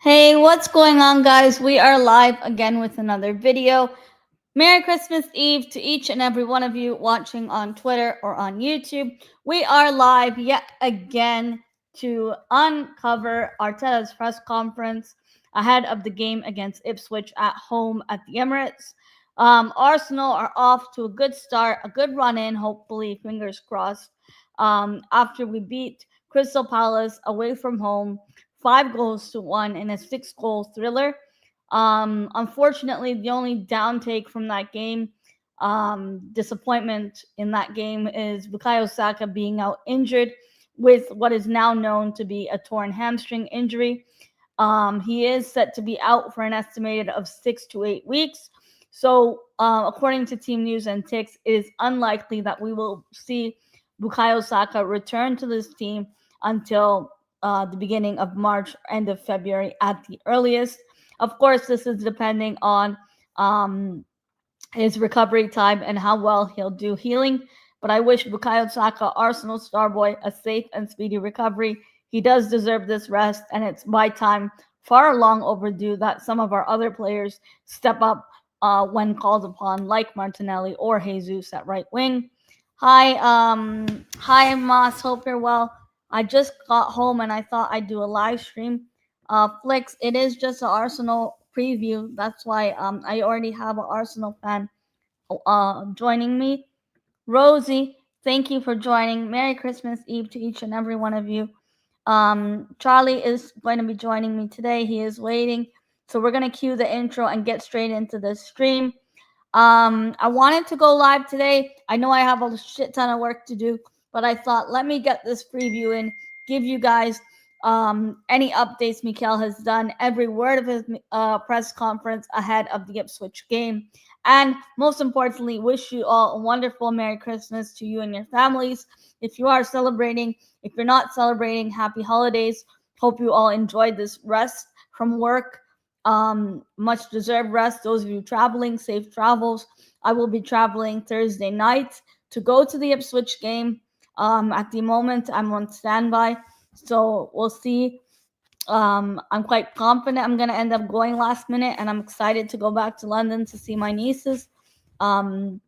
Hey, what's going on, guys? We are live again with another video. Merry Christmas Eve to each and every one of you watching on Twitter or on YouTube. We are live yet again to uncover Arteta's press conference ahead of the game against Ipswich at home at the Emirates. Arsenal are off to a good start, a good run in, hopefully, fingers crossed, after we beat Crystal Palace away from home 5 goals to 1 in a 6 goal thriller. Unfortunately, the only downtake from that game, disappointment in that game, is Bukayo Saka being out injured with what is now known to be a torn hamstring injury. He is set to be out for an estimated of 6 to 8 weeks. So, according to Team News and Ticks, it is unlikely that we will see Bukayo Saka return to this team until the beginning of March, end of February at the earliest. Of course, this is depending on his recovery time and how well he'll do healing. But I wish Bukayo Saka, Arsenal star boy, a safe and speedy recovery. He does deserve this rest, and it's my time, far long overdue, that some of our other players step up when called upon, like Martinelli or Jesus at right wing. Hi, Moss. Hope you're well. I just got home and I thought I'd do a live stream. Flicks, it is just an Arsenal preview. That's why I already have an Arsenal fan joining me. Rosie, thank you for joining. Merry Christmas Eve to each and every one of you. Charlie is going to be joining me today. He is waiting. So we're going to cue the intro and get straight into the stream. I wanted to go live today. I know I have a shit ton of work to do, but I thought, let me get this preview in, give you guys any updates Mikel has done, every word of his press conference ahead of the Ipswich game, and most importantly, wish you all a wonderful Merry Christmas to you and your families. If you are celebrating, if you're not celebrating, happy holidays. Hope you all enjoyed this rest from work. Much deserved rest. Those of you traveling, safe travels. I will be traveling Thursday night to go to the Ipswich game. At the moment, I'm on standby, so we'll see. I'm quite confident I'm going to end up going last minute, and I'm excited to go back to London to see my nieces. Hi,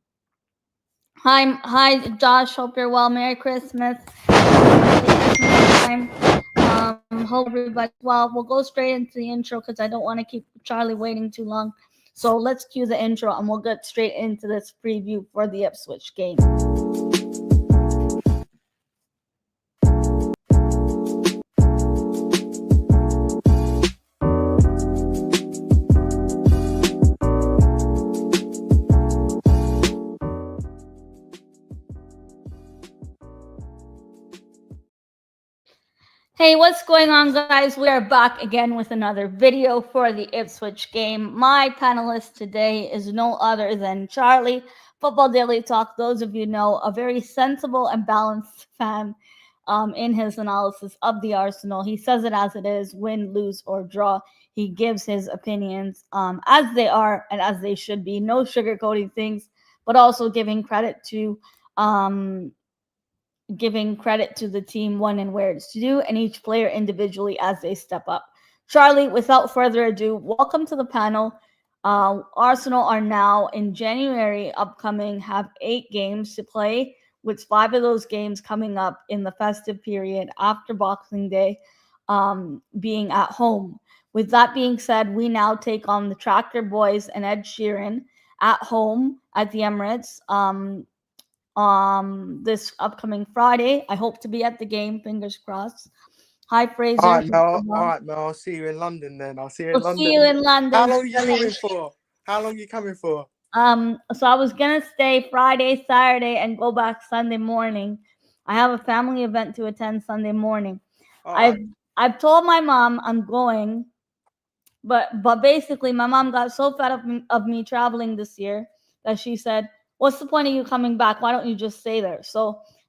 Josh. Hope you're well. Merry Christmas. Hope everybody's well. We'll go straight into the intro because I don't want to keep Charlie waiting too long. So let's cue the intro and we'll get straight into this preview for the Ipswich game. Hey, what's going on, guys? We are back again with another video for the Ipswich game. My panelist today is no other than Charlie, Football Daily Talk. Those of you know, a very sensible and balanced fan in his analysis of the Arsenal. He says it as it is, win, lose, or draw. He gives his opinions as they are and as they should be. No sugarcoating things, but also giving credit to the team when and where it's due, and each player individually as they step up. Charlie, without further ado, welcome to the panel. Arsenal are now in January upcoming, have 8 games to play, with 5 of those games coming up in the festive period after Boxing Day, being at home. With that being said, we now take on the Tractor Boys and Ed Sheeran at home at the Emirates. This upcoming Friday. I hope to be at the game, fingers crossed. Hi, Fraser. All right, Mel. I'll see you in London then. I'll see you in London. See you in London. How long are you coming for? So I was gonna stay Friday, Saturday, and go back Sunday morning. I have a family event to attend Sunday morning. I've told my mom I'm going, but basically my mom got so fed up of me traveling this year that she said, "What's the point of you coming back? Why don't you just stay there?"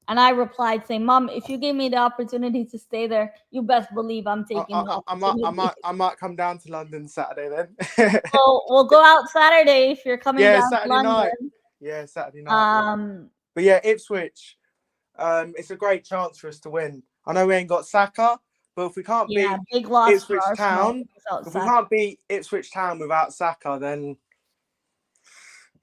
And I replied saying, "Mom, if you gave me the opportunity to stay there, you best believe I'm taking the opportunity." I might come down to London Saturday then. So we'll go out Saturday if you're coming down Saturday to London. night. Yeah, Saturday night. But yeah, Ipswich. It's a great chance for us to win. I know we ain't got Saka, But if we can't Yeah, beat big loss for Ipswich Arsenal Town, without if we Saka. can't beat Ipswich Town without Saka, then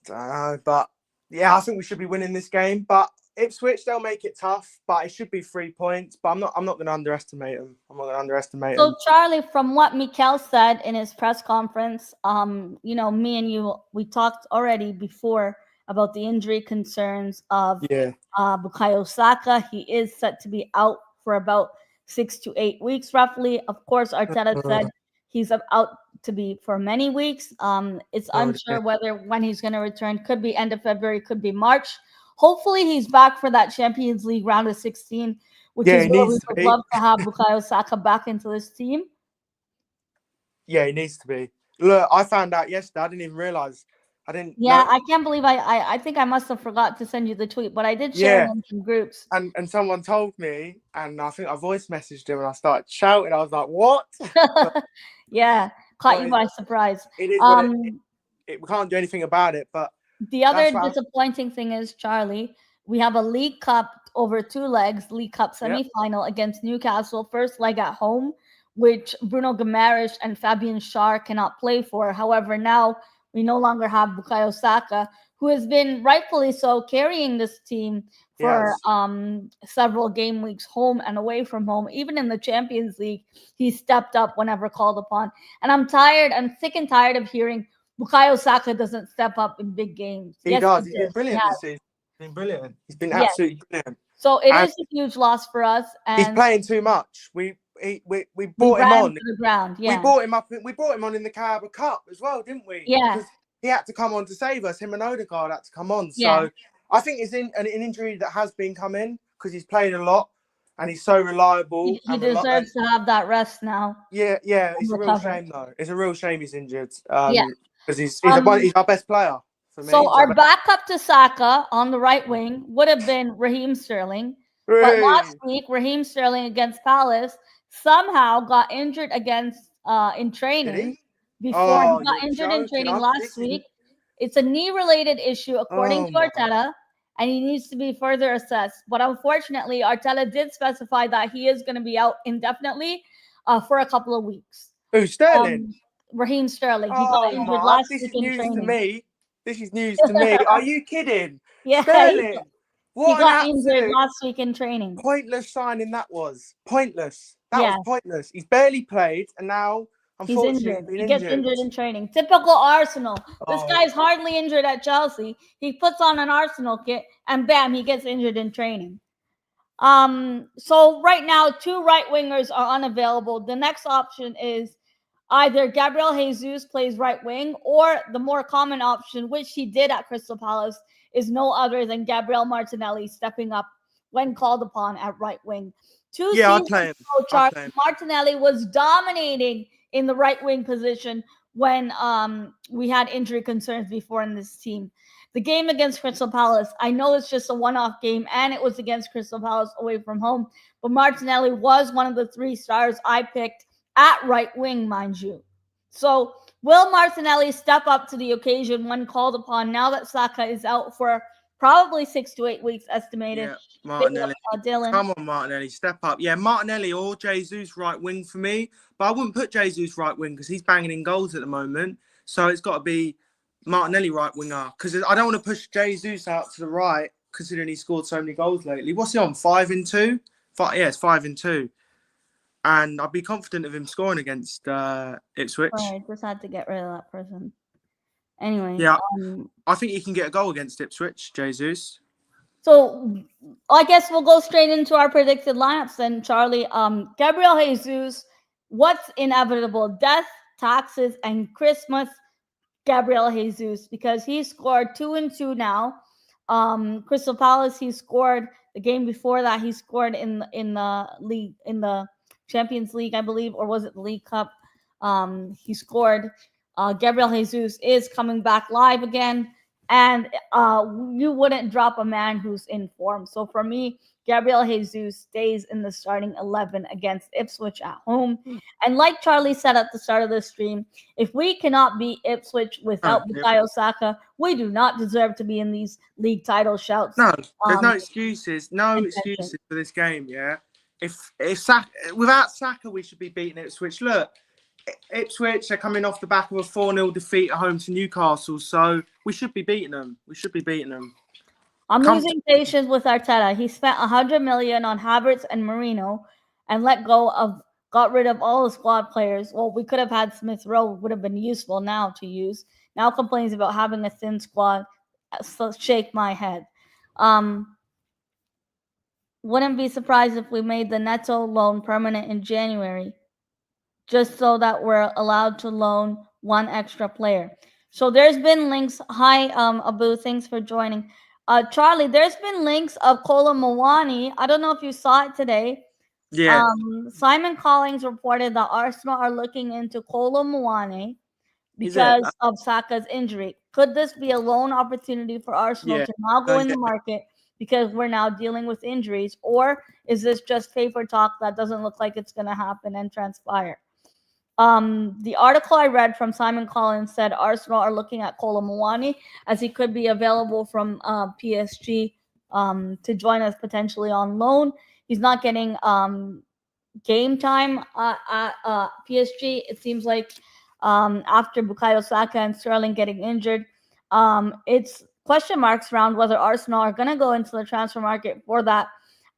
I don't know. But yeah, I think we should be winning this game. But Ipswich, they'll make it tough. But it should be 3 points. But I'm not going to underestimate them. I'm not going to underestimate So them. Charlie, from what Mikel said in his press conference, me and you, we talked already before about the injury concerns of Yeah. Bukayo Saka. He is set to be out for about 6 to 8 weeks, roughly. Of course, Arteta said he's out to be for many weeks. It's unsure when he's going to return. Could be end of February, could be March. Hopefully, he's back for that Champions League round of 16, which is he where we needs to would be. love to have Bukayo Saka back into this team. Yeah, he needs to be. Look, I found out yesterday. I didn't even realize. I didn't. Yeah, know. I can't believe I think I must have forgot to send you the tweet, but I did share it in some groups. And someone told me, and I think I voice messaged him, and I started shouting. I was like, "What?" But, yeah, caught you by surprise. It is what we can't do anything about it. But the other disappointing thing is, Charlie, we have a League Cup over 2 legs, League Cup semi-final against Newcastle, first leg at home, which Bruno Guimaraes and Fabian Schär cannot play for. However, now we no longer have Bukayo Saka, who has been rightfully so carrying this team for several game weeks, home and away from home. Even in the Champions League, he stepped up whenever called upon. And I'm sick and tired of hearing Bukayo Saka doesn't step up in big games. He does. He's been brilliant this season. He's been brilliant. He's been absolutely brilliant. So it is a huge loss for us. And he's playing too much. We brought him on. To the ground. Yeah. We brought him up. We brought him on in the Carabao Cup as well, didn't we? Yeah. Because he had to come on to save us. Him and Odegaard had to come on. So I think it's an injury that has been coming because he's played a lot and he's so reliable. He deserves to have that rest now. Yeah. It's a real shame though. It's a real shame he's injured. Because he's our best player. So our backup to Saka on the right wing would have been Raheem Sterling. But last week, Raheem Sterling against Palace somehow got injured in training before he got injured in training last week. It's a knee-related issue, according to Arteta, and he needs to be further assessed. But unfortunately, Arteta did specify that he is going to be out indefinitely for a couple of weeks. Who, Sterling? Raheem Sterling. He got injured last week in training. This is news to me. This is news to me. Are you kidding? Yeah. Sterling. He got injured last week in training. Pointless signing that was. Pointless. That was pointless. He's barely played, and now, unfortunately, he gets injured in training. Typical Arsenal. This guy's hardly injured at Chelsea. He puts on an Arsenal kit, and bam, he gets injured in training. So right now, 2 right wingers are unavailable. The next option is either Gabriel Jesus plays right wing, or the more common option, which he did at Crystal Palace, is no other than Gabriel Martinelli stepping up when called upon at right wing. 2 seasons ago, Martinelli was dominating in the right wing position when we had injury concerns before in this team. The game against Crystal Palace, I know it's just a one-off game, and it was against Crystal Palace away from home, but Martinelli was one of the 3 stars I picked at right wing, mind you. So will Martinelli step up to the occasion when called upon now that Saka is out for probably 6 to 8 weeks estimated? Yeah, Martinelli. Come on, Martinelli, step up. Yeah, Martinelli or Jesus right wing for me. But I wouldn't put Jesus right wing because he's banging in goals at the moment. So it's got to be Martinelli right winger. Because I don't want to push Jesus out to the right considering he scored so many goals lately. What's he on? 5-2? It's 5-2. And I'd be confident of him scoring against Ipswich. I just had to get rid of that person. Anyway. Yeah, I think he can get a goal against Ipswich, Jesus. So I guess we'll go straight into our predicted lineups then, Charlie. Gabriel Jesus, what's inevitable? Death, taxes, and Christmas. Gabriel Jesus, because he scored 2 and 2 now. Crystal Palace, he scored the game before that. He scored in the league, in the Champions League, I believe, or was it the League Cup? He scored. Gabriel Jesus is coming back live again, and you wouldn't drop a man who's in form. So for me, Gabriel Jesus stays in the starting 11 against Ipswich at home. And like Charlie said at the start of the stream, if we cannot beat Ipswich without Bukayo Saka, we do not deserve to be in these league title shouts. No, there's no excuses. No excuses for this game, yeah? if Saka, without Saka, we should be beating Ipswich. Look, Ipswich are coming off the back of a 4-0 defeat at home to Newcastle, so we should be beating them. We should be beating them. I'm losing patience with Arteta. He spent 100 million on Havertz and Marino, and got rid of all the squad players. Well, we could have had Smith Rowe, would have been useful now to use. Now complains about having a thin squad. So shake my head. Wouldn't be surprised if we made the Neto loan permanent in January, just so that we're allowed to loan one extra player. So there's been links. Hi, Abu, thanks for joining. Charlie, there's been links of Kolo Muani. I don't know if you saw it today. Yeah, Simon Collins reported that Arsenal are looking into Kolo Muani is it? because of Saka's injury. Could this be a loan opportunity for Arsenal Yeah, to now go in yeah. the market because we're now dealing with injuries? Or is this just paper talk that doesn't look like it's going to happen and transpire? The article I read from Simon Collins said Arsenal are looking at Kolo Muani as he could be available from PSG to join us potentially on loan. He's not getting game time at PSG. It seems like after Bukayo Saka and Sterling getting injured, it's question marks around whether Arsenal are going to go into the transfer market for that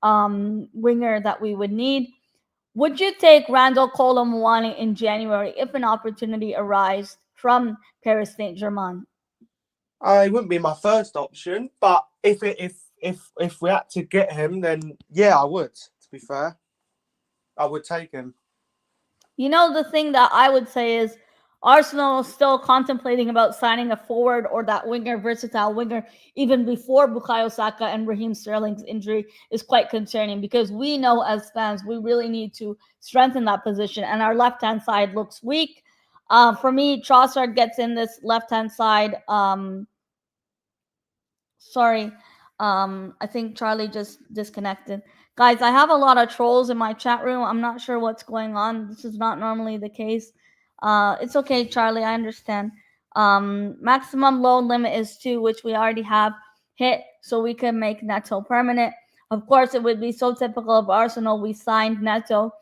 winger that we would need. Would you take Randall Kolo Muani in January if an opportunity arises from Paris Saint-Germain? It wouldn't be my first option, but if we had to get him, then yeah, I would. To be fair, I would take him. You know, the thing that I would say is Arsenal is still contemplating about signing a forward or that winger, versatile winger, even before Bukayo Saka and Raheem Sterling's injury is quite concerning because we know as fans we really need to strengthen that position, and our left-hand side looks weak. For me, Trossard gets in this left-hand side. Sorry. I think Charlie just disconnected. Guys, I have a lot of trolls in my chat room. I'm not sure what's going on. This is not normally the case. It's okay, Charlie. I understand. Maximum loan limit is 2, which we already have hit, so we can make Neto permanent. Of course, it would be so typical of Arsenal. We signed Neto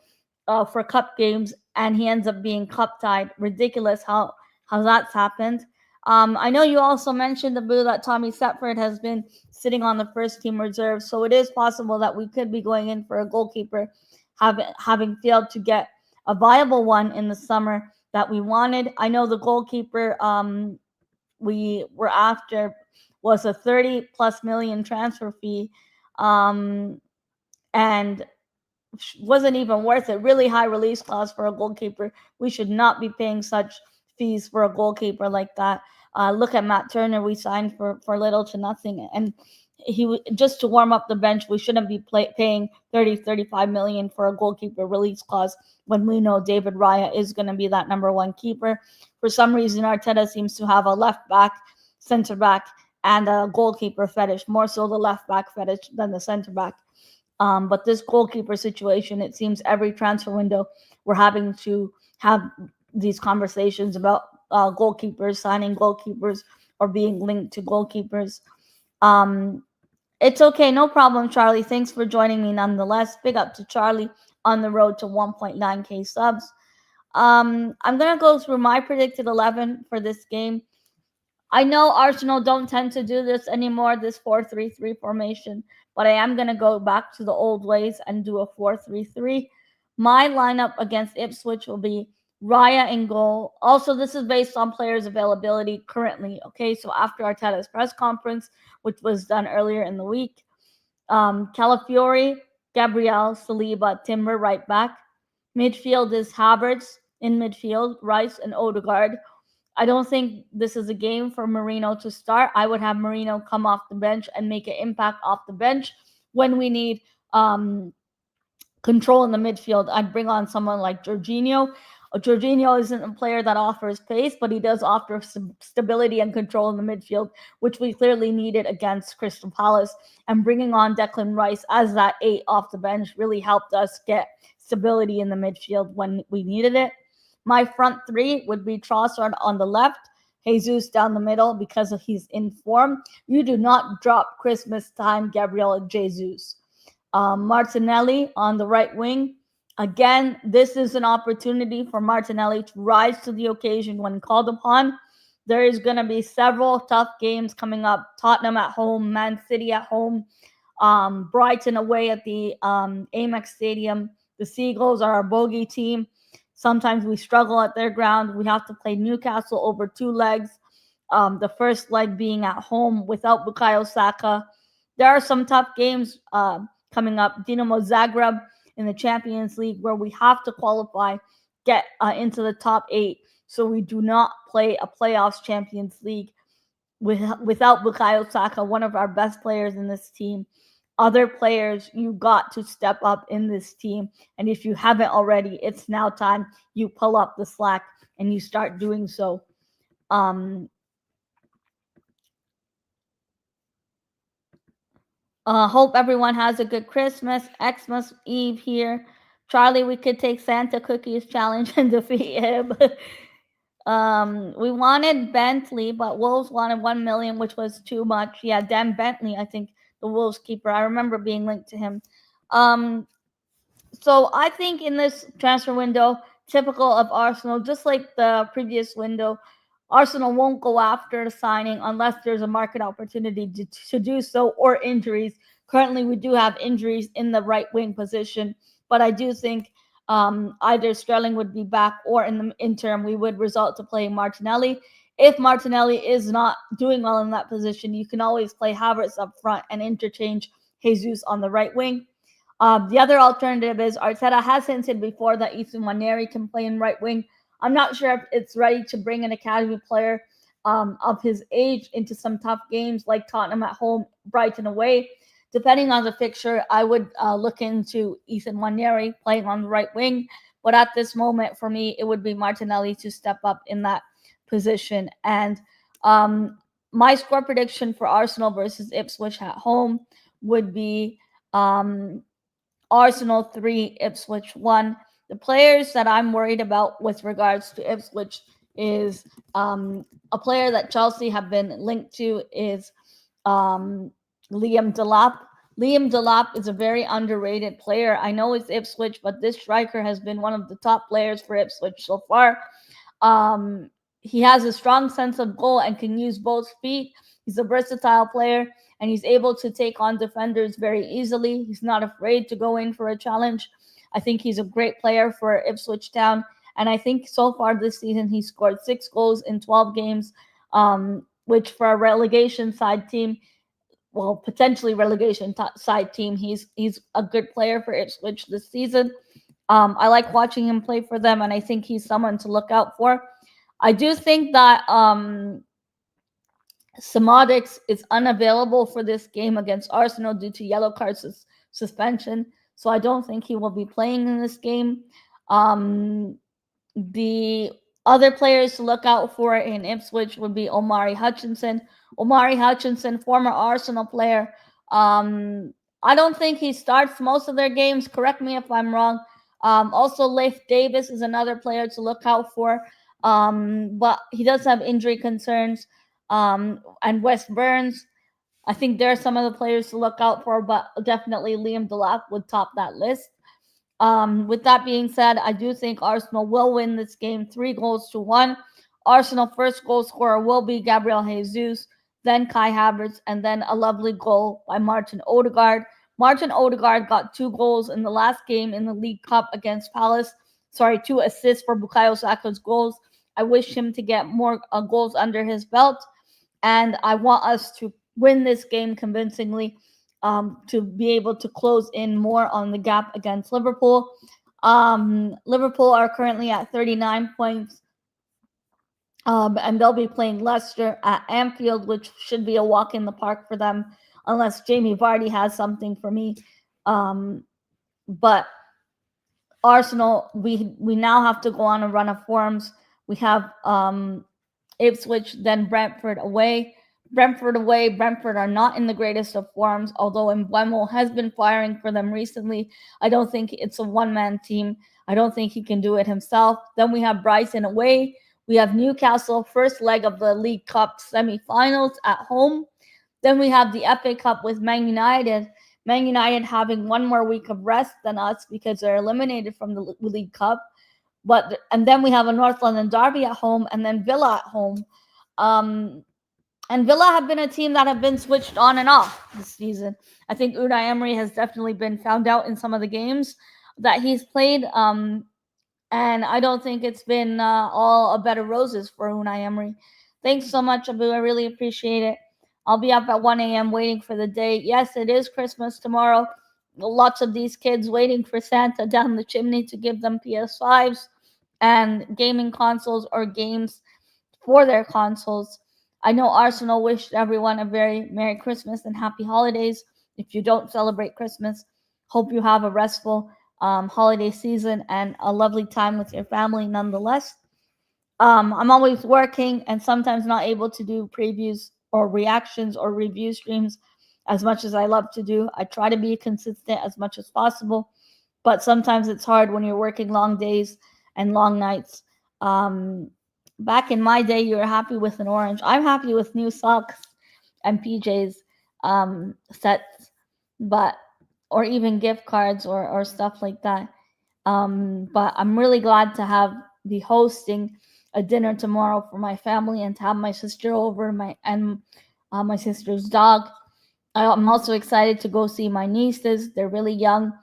for cup games, and he ends up being cup tied. Ridiculous how that's happened. I know you also mentioned, Abu, that Tommy Setford has been sitting on the first team reserve, so it is possible that we could be going in for a goalkeeper, having failed to get a viable one in the summer that we wanted. I know the goalkeeper we were after was a 30 plus million transfer fee, and wasn't even worth it. Really high release clause for a goalkeeper. We should not be paying such fees for a goalkeeper like that. Look at Matt Turner. We signed for little to nothing, and he just to warm up the bench. We shouldn't be paying 35 million for a goalkeeper release clause when we know David Raya is going to be that number one keeper. For some reason, Arteta seems to have a left back, center back, and a goalkeeper fetish. More so the left back fetish than the center back. But this goalkeeper situation, it seems every transfer window we're having to have these conversations about goalkeepers, signing goalkeepers, or being linked to goalkeepers. It's okay, no problem, Charlie. Thanks for joining me nonetheless. Big up to Charlie on the road to 1.9k subs. I'm going to go through my predicted 11 for this game. I know Arsenal don't tend to do this anymore, this 4-3-3 formation, but I am going to go back to the old ways and do a 4-3-3. My lineup against Ipswich will be Raya in goal. Also, this is based on players' availability currently. Okay, so after Arteta's press conference, which was done earlier in the week, Calafiori, Gabriel, Saliba, Timber right back. Midfield is Havertz in midfield, Rice and Odegaard. I don't think this is a game for Marino to start. I would have Marino come off the bench and make an impact off the bench when we need control in the midfield. I'd bring on someone like Jorginho. Jorginho isn't a player that offers pace, but he does offer stability and control in the midfield, which we clearly needed against Crystal Palace. And bringing on Declan Rice as that 8 off the bench really helped us get stability in the midfield when we needed it. My front 3 would be Trossard on the left, Jesus down the middle because he's in form. You do not drop Christmas time Gabriel Jesus. Martinelli on the right wing. Again, this is an opportunity for Martinelli to rise to the occasion when called upon. There is going to be several tough games coming up. Tottenham at home, Man City at home, Brighton away at the Amex Stadium. The Seagulls are a bogey team. Sometimes we struggle at their ground. We have to play Newcastle over two legs. The first leg being at home without Bukayo Saka. There are some tough games coming up. Dinamo Zagreb in the Champions League, where we have to qualify, get into the top 8, so we do not play a playoffs Champions League without Bukayo Saka, one of our best players in this team. Other players, you got to step up in this team, and if you haven't already, it's now time you pull up the slack and you start doing so. Hope everyone has a good Christmas, Xmas Eve here. Charlie, we could take Santa Cookies challenge and defeat him. We wanted Bentley, but Wolves wanted 1 million, which was too much. Yeah, Dan Bentley, I think the Wolves keeper. I remember being linked to him. So I think in this transfer window, typical of Arsenal, just like the previous window, Arsenal won't go after the signing unless there's a market opportunity to do so, or injuries. Currently, we do have injuries in the right wing position, but I do think either Sterling would be back, or in the interim, we would resort to playing Martinelli. If Martinelli is not doing well in that position, you can always play Havertz up front and interchange Jesus on the right wing. The other alternative is Arteta has hinted before that Ethan Nwaneri can play in right wing. I'm not sure if it's ready to bring an academy player of his age into some tough games like Tottenham at home, Brighton away. Depending on the fixture, I would look into Ethan Nwaneri playing on the right wing. But at this moment, for me, it would be Martinelli to step up in that position. And my score prediction for Arsenal versus Ipswich at home would be Arsenal 3, Ipswich 1. The players that I'm worried about with regards to Ipswich is a player that Chelsea have been linked to is Liam Delap. Liam Delap is a very underrated player. I know it's Ipswich, but this striker has been one of the top players for Ipswich so far. He has a strong sense of goal and can use both feet. He's a versatile player, and he's able to take on defenders very easily. He's not afraid to go in for a challenge. I think he's a great player for Ipswich Town, and I think so far this season he's scored 6 goals in 12 games, which for a relegation side team, well, potentially relegation side team, he's a good player for Ipswich this season. I like watching him play for them, and I think he's someone to look out for. I do think that Samodix is unavailable for this game against Arsenal due to yellow card suspension, so I don't think he will be playing in this game. The other players to look out for in Ipswich would be Omari Hutchinson. Omari Hutchinson, former Arsenal player. I don't think he starts most of their games. Correct me if I'm wrong. Also, Leif Davis is another player to look out for, but he does have injury concerns. And West Burns, I think there are some of the players to look out for, but definitely Liam Delap would top that list. With that being said, I do think Arsenal will win this game 3-1. Arsenal first goal scorer will be Gabriel Jesus, then Kai Havertz, and then a lovely goal by Martin Odegaard. Martin Odegaard got 2 goals in the last game in the League Cup against Palace. 2 assists for Bukayo Saka's goals. I wish him to get more goals under his belt, and I want us to win this game convincingly, to be able to close in more on the gap against Liverpool. Liverpool are currently at 39 points, and they'll be playing Leicester at Anfield, which should be a walk in the park for them, unless Jamie Vardy has something for me. But Arsenal, we now have to go on a run of forms. We have Ipswich, then Brentford away. Brentford away. Brentford are not in the greatest of forms, although Mbeumo has been firing for them recently. I don't think it's a one-man team. I don't think he can do it himself. Then we have Brighton away. We have Newcastle, first leg of the League Cup semi-finals at home. Then we have the FA Cup with Man United. Man United having one more week of rest than us because they're eliminated from the League Cup. And then we have a North London derby at home, and then Villa at home. And Villa have been a team that have been switched on and off this season. I think Unai Emery has definitely been found out in some of the games that he's played. And I don't think it's been all a bed of roses for Unai Emery. Thanks so much, Abu. I really appreciate it. I'll be up at 1 a.m. waiting for the date. Yes, it is Christmas tomorrow. Lots of these kids waiting for Santa down the chimney to give them PS5s and gaming consoles or games for their consoles. I know Arsenal wished everyone a very Merry Christmas and Happy Holidays. If you don't celebrate Christmas, hope you have a restful holiday season and a lovely time with your family nonetheless. I'm always working and sometimes not able to do previews or reactions or review streams as much as I love to do. I try to be consistent as much as possible, but sometimes it's hard when you're working long days and long nights. Back in my day, you were happy with an orange. I'm happy with new socks and PJs sets, but or even gift cards or stuff like that. But I'm really glad to be hosting a dinner tomorrow for my family and to have my sister over my sister's dog. I'm also excited to go see my nieces. They're really young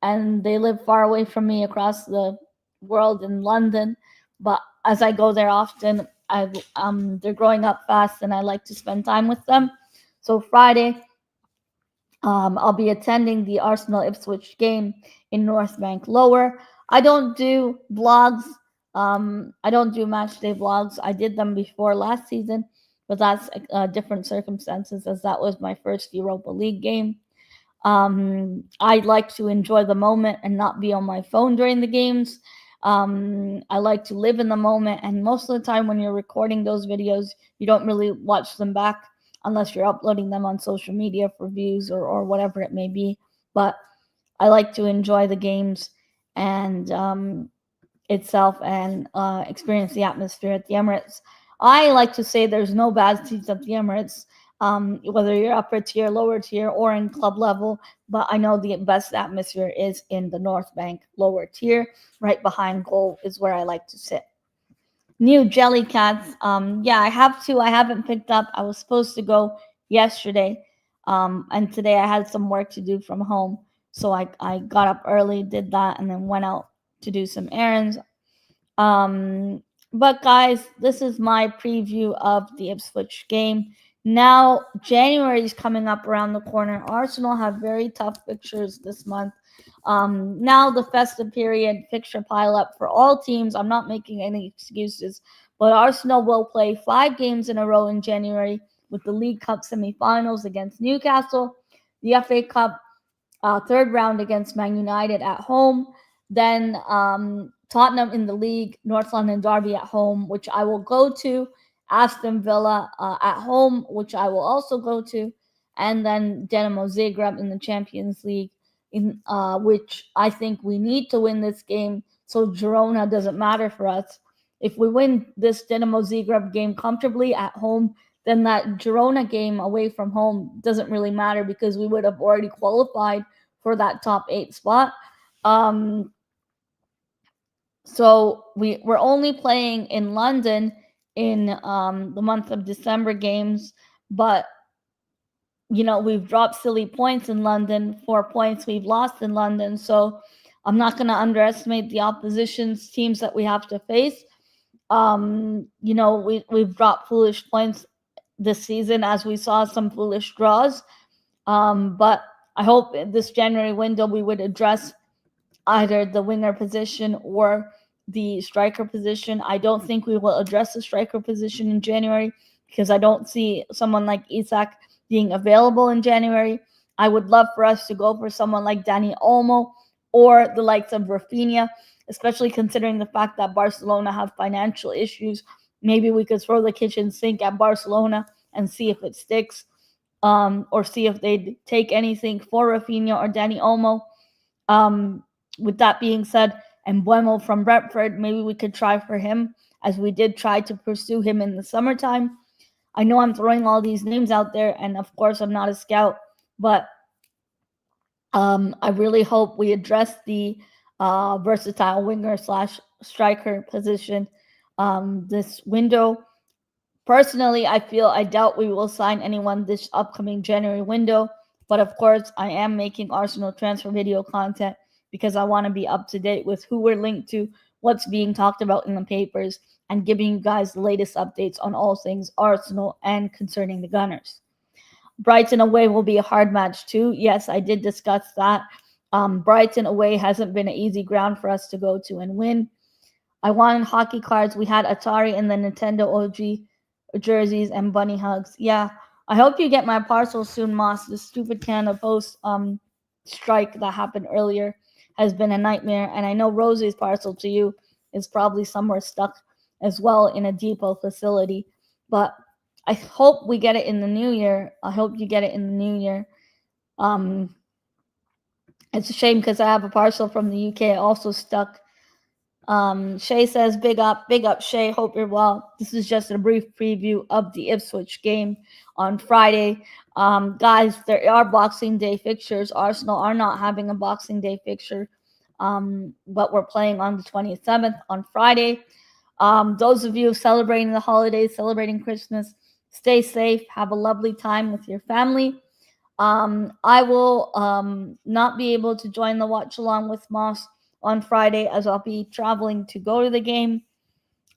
and they live far away from me across the world in London. But as I go there often, they're growing up fast and I like to spend time with them. So Friday, I'll be attending the Arsenal Ipswich game in North Bank Lower. I don't do vlogs. I don't do match day vlogs. I did them before last season, but that's different circumstances as that was my first Europa League game. I like to enjoy the moment and not be on my phone during the games. I like to live in the moment, and most of the time when you're recording those videos, you don't really watch them back unless you're uploading them on social media for views or whatever it may be. But I like to enjoy the games and itself and experience the atmosphere at the Emirates. I like to say there's no bad seats at the Emirates, whether you're upper tier, lower tier, or in club level. But I know the best atmosphere is in the North Bank lower tier, right behind goal is where I like to sit. New jelly cats. Yeah, I have two. I haven't picked up. I was supposed to go yesterday, and today I had some work to do from home. So I got up early, did that, and then went out to do some errands. Um, but guys, this is my preview of the Ipswich game. Now, January is coming up around the corner. Arsenal have very tough fixtures this month. Now, the festive period fixture pile up for all teams. I'm not making any excuses, but Arsenal will play 5 games in a row in January with the League Cup semifinals against Newcastle, the FA Cup third round against Man United at home. Then Tottenham in the league, North London derby at home, which I will go to. Aston Villa at home, which I will also go to, and then Dinamo Zagreb in the Champions League, which I think we need to win this game. So Girona doesn't matter for us. If we win this Dinamo Zagreb game comfortably at home, then that Girona game away from home doesn't really matter because we would have already qualified for that top 8 spot. So we're only playing in London in the month of December games, but we've dropped silly points in London, 4 points we've lost in London. So I'm not going to underestimate the opposition's teams that we have to face. We've dropped foolish points this season as we saw some foolish draws. But I hope this January window we would address either the winger position or the striker position. I don't think we will address the striker position in January because I don't see someone like Isak being available in January. I would love for us to go for someone like Dani Olmo or the likes of Rafinha, especially considering the fact that Barcelona have financial issues. Maybe we could throw the kitchen sink at Barcelona and see if it sticks, or see if they'd take anything for Rafinha or Dani Olmo. With that being said, and Buemo from Brentford, maybe we could try for him, as we did try to pursue him in the summertime. I know I'm throwing all these names out there, and of course I'm not a scout, but I really hope we address the versatile winger slash striker position this window. Personally, I doubt we will sign anyone this upcoming January window. But of course, I am making Arsenal transfer video content because I want to be up to date with who we're linked to, what's being talked about in the papers, and giving you guys the latest updates on all things Arsenal and concerning the Gunners. Brighton away will be a hard match too. Yes, I did discuss that. Brighton away hasn't been an easy ground for us to go to and win. I wanted hockey cards. We had Atari and the Nintendo OG jerseys and bunny hugs. Yeah, I hope you get my parcel soon, Moss. The stupid Canada Post strike that happened earlier has been a nightmare, and I know Rosie's parcel to you is probably somewhere stuck as well in a depot facility. But I hope we get it in the new year. I hope you get it in the new year. Um, it's a shame because I have a parcel from the UK also stuck. Shay says, big up, Shay. Hope you're well. This is just a brief preview of the Ipswich game on Friday. Guys, there are Boxing Day fixtures. Arsenal are not having a Boxing Day fixture, but we're playing on the 27th on Friday. Those of you celebrating the holidays, celebrating Christmas, stay safe. Have a lovely time with your family. I will not be able to join the watch along with Moss on Friday as I'll be traveling to go to the game.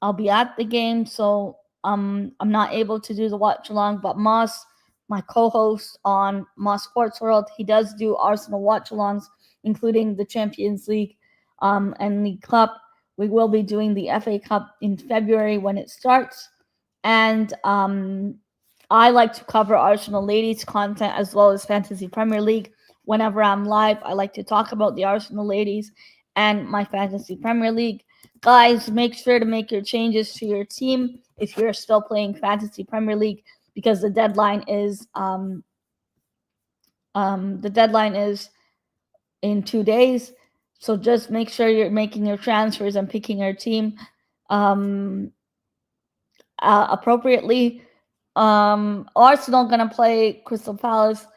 I'll be at the game, so I'm not able to do the watch along. But Moss, my co-host on Moss Sports World, he does do Arsenal watch alongs, including the Champions League and the Cup. We will be doing the FA Cup in February when it starts, and I like to cover Arsenal ladies content as well as Fantasy Premier League. Whenever I'm live, I like to talk about the Arsenal ladies and my Fantasy Premier League. Guys, make sure to make your changes to your team if you're still playing Fantasy Premier League because the deadline is in 2 days. So just make sure you're making your transfers and picking your team appropriately. Arsenal gonna play Crystal Palace.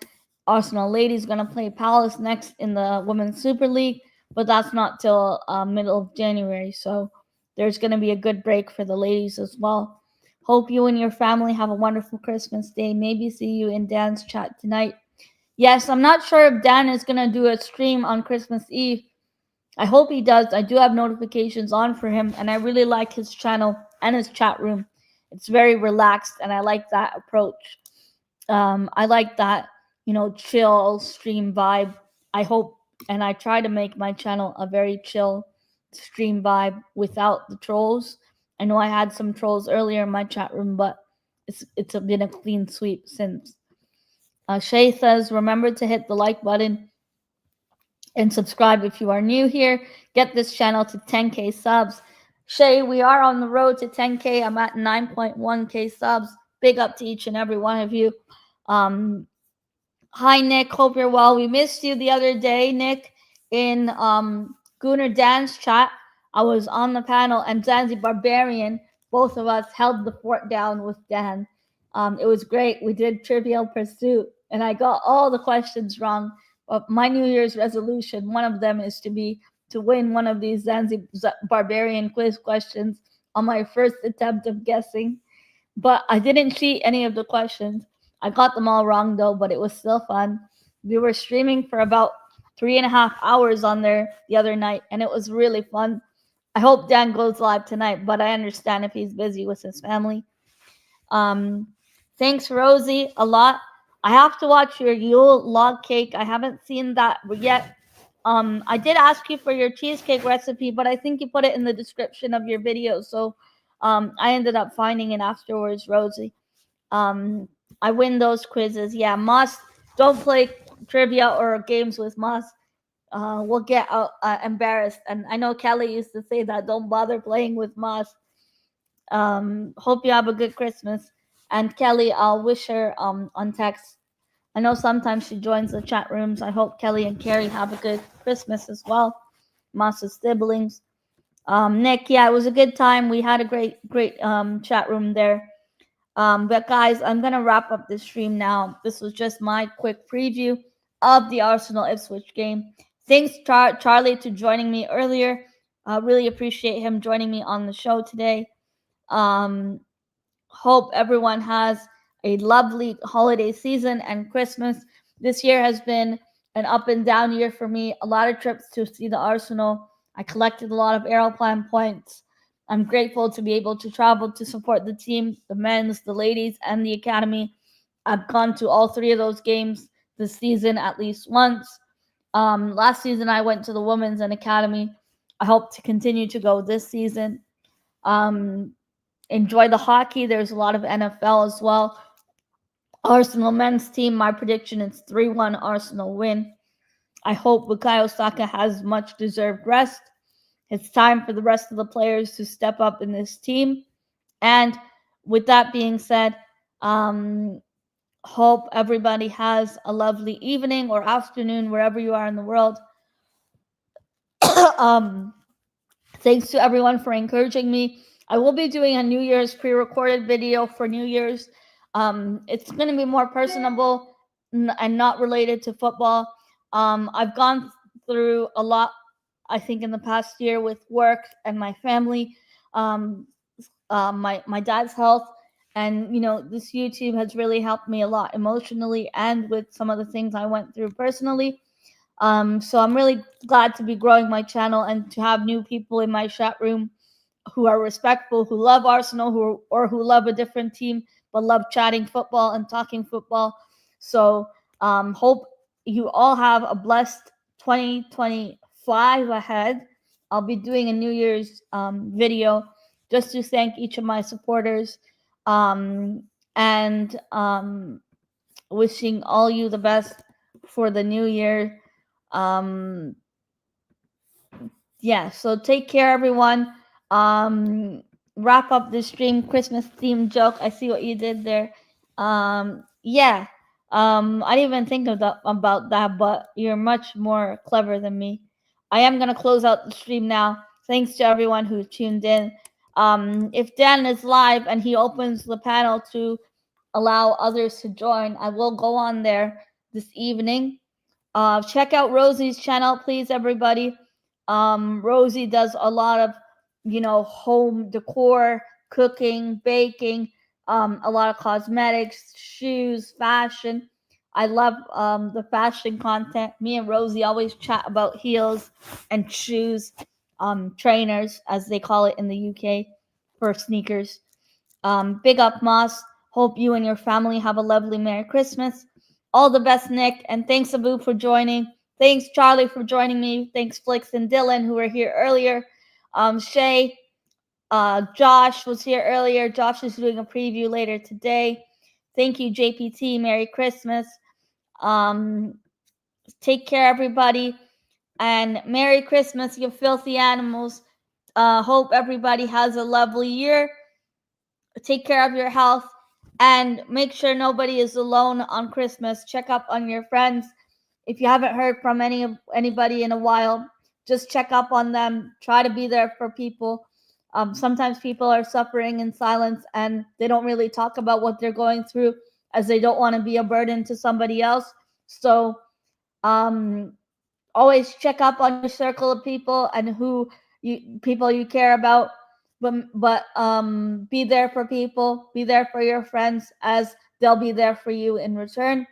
Arsenal ladies gonna play Palace next in the Women's Super League, but that's not till middle of January. So there's gonna be a good break for the ladies as well. Hope you and your family have a wonderful Christmas day. Maybe see you in Dan's chat tonight. Yes, I'm not sure if Dan is gonna do a stream on Christmas Eve. I hope he does. I do have notifications on for him, and I really like his channel and his chat room. It's very relaxed, and I like that approach. I like that, chill stream vibe. I hope, and I try to make my channel a very chill stream vibe without the trolls. I know I had some trolls earlier in my chat room, but it's been a clean sweep since. Shay says, remember to hit the like button and subscribe if you are new here. Get this channel to 10K subs. Shay, we are on the road to 10K. I'm at 9.1K subs. Big up to each and every one of you. Hi, Nick. Hope you're well. We missed you the other day, Nick, in Gunnar Dan's chat. I was on the panel, and Zanzi Barbarian, both of us held the fort down with Dan. It was great. We did Trivial Pursuit, and I got all the questions wrong. But my New Year's resolution, one of them is to win one of these Zanzi Barbarian quiz questions on my first attempt of guessing. But I didn't cheat any of the questions. I got them all wrong though, but it was still fun. We were streaming for about 3.5 hours on there the other night, and it was really fun. I hope Dan goes live tonight, but I understand if he's busy with his family. Thanks, Rosie, a lot. I have to watch your Yule log cake. I haven't seen that yet. I did ask you for your cheesecake recipe, but I think you put it in the description of your video, so I ended up finding it afterwards, Rosie. I win those quizzes. Yeah, Moss, don't play trivia or games with Moss. We'll get embarrassed. And I know Kelly used to say that, don't bother playing with Moss. Hope you have a good Christmas. And Kelly, I'll wish her on text. I know sometimes she joins the chat rooms. I hope Kelly and Carrie have a good Christmas as well. Moss's siblings. Nick, yeah, it was a good time. We had a great chat room there. But guys, I'm gonna wrap up this stream now. This was just my quick preview of the Arsenal Ipswich game. Thanks, Charlie, to joining me earlier. I really appreciate him joining me on the show today. Um, Hope everyone has a lovely holiday season and Christmas. This year has been an up and down year for me. A lot of trips to see the Arsenal. I collected a lot of Aeroplan points. I'm grateful to be able to travel to support the team, the men's, the ladies, and the academy. I've gone to all three of those games this season at least once. Last season, I went to the women's and academy. I hope to continue to go this season. Um, Enjoy the hockey. There's a lot of NFL as well. Arsenal men's team, my prediction is 3-1 Arsenal win. I hope Bukayo Saka has much deserved rest. It's time for the rest of the players to step up in this team. And with that being said, hope everybody has a lovely evening or afternoon wherever you are in the world. Thanks to everyone for encouraging me. I will be doing a New Year's pre-recorded video for New Year's. It's going to be more personable and not related to football. I've gone through a lot, I think, in the past year with work and my family, my dad's health, and this YouTube has really helped me a lot emotionally and with some of the things I went through personally. So I'm really glad to be growing my channel and to have new people in my chat room who are respectful, who love Arsenal, who love a different team, but love chatting football and talking football. So hope you all have a blessed 2025 ahead. I'll be doing a New Year's video just to thank each of my supporters and wishing all you the best for the new year. Um, yeah, so take care, everyone. Wrap up the stream, Christmas themed joke. I see what you did there. Yeah. I didn't even think about that, but you're much more clever than me. I am gonna close out the stream now. Thanks to everyone who tuned in. If Dan is live and he opens the panel to allow others to join, I will go on there this evening. Check out Rosie's channel, please, everybody. Rosie does a lot of, home decor, cooking, baking, a lot of cosmetics, shoes, fashion. I love the fashion content. Me and Rosie always chat about heels and shoes, trainers, as they call it in the UK, for sneakers. Big up, Moss. Hope you and your family have a lovely Merry Christmas. All the best, Nick. And thanks, Abu, for joining. Thanks, Charlie, for joining me. Thanks, Flix and Dylan, who were here earlier. Shay, Josh was here earlier. Josh is doing a preview later today. Thank you, JPT. Merry Christmas. Take care, everybody. And Merry Christmas, you filthy animals. Hope everybody has a lovely year. Take care of your health and make sure nobody is alone on Christmas. Check up on your friends. If you haven't heard from anybody in a while, just check up on them. Try to be there for people. Sometimes people are suffering in silence and they don't really talk about what they're going through as they don't want to be a burden to somebody else. So always check up on your circle of people and people you care about. But be there for people, be there for your friends as they'll be there for you in return.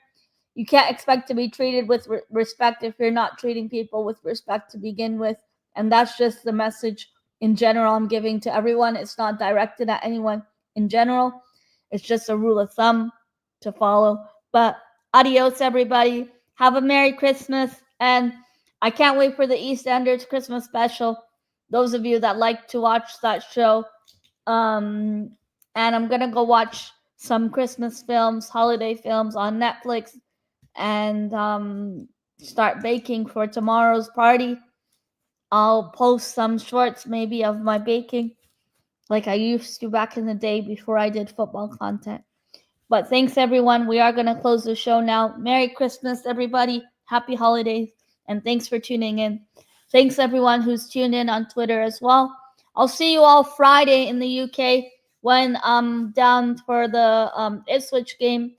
You can't expect to be treated with respect if you're not treating people with respect to begin with. And that's just the message in general I'm giving to everyone. It's not directed at anyone in general. It's just a rule of thumb to follow. But adios, everybody. Have a Merry Christmas. And I can't wait for the EastEnders Christmas special. Those of you that like to watch that show. And I'm going to go watch some Christmas films, holiday films on Netflix, and start baking for tomorrow's party. I'll post some shorts maybe of my baking like I used to back in the day before I did football content. But thanks, everyone. We are going to close the show now. Merry Christmas, everybody. Happy holidays. And thanks for tuning in. Thanks, everyone who's tuned in on Twitter as well. I'll see you all Friday in the UK when I'm down for the Ipswich game.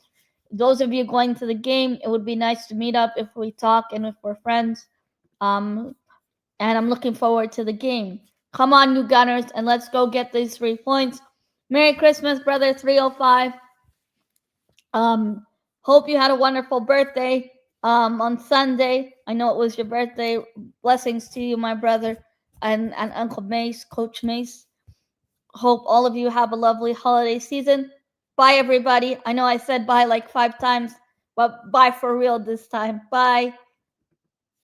those of you going to the game, it would be nice to meet up if we talk and if we're friends. Um, and I'm looking forward to the game. Come on, you Gunners, and let's go get these 3 points. Merry Christmas, brother 305. Um, hope you had a wonderful birthday on Sunday. I know it was your birthday. Blessings to you, my brother, and Uncle Mace, Coach Mace. Hope all of you have a lovely holiday season. Bye, everybody. I know I said bye like 5 times, but bye for real this time. Bye.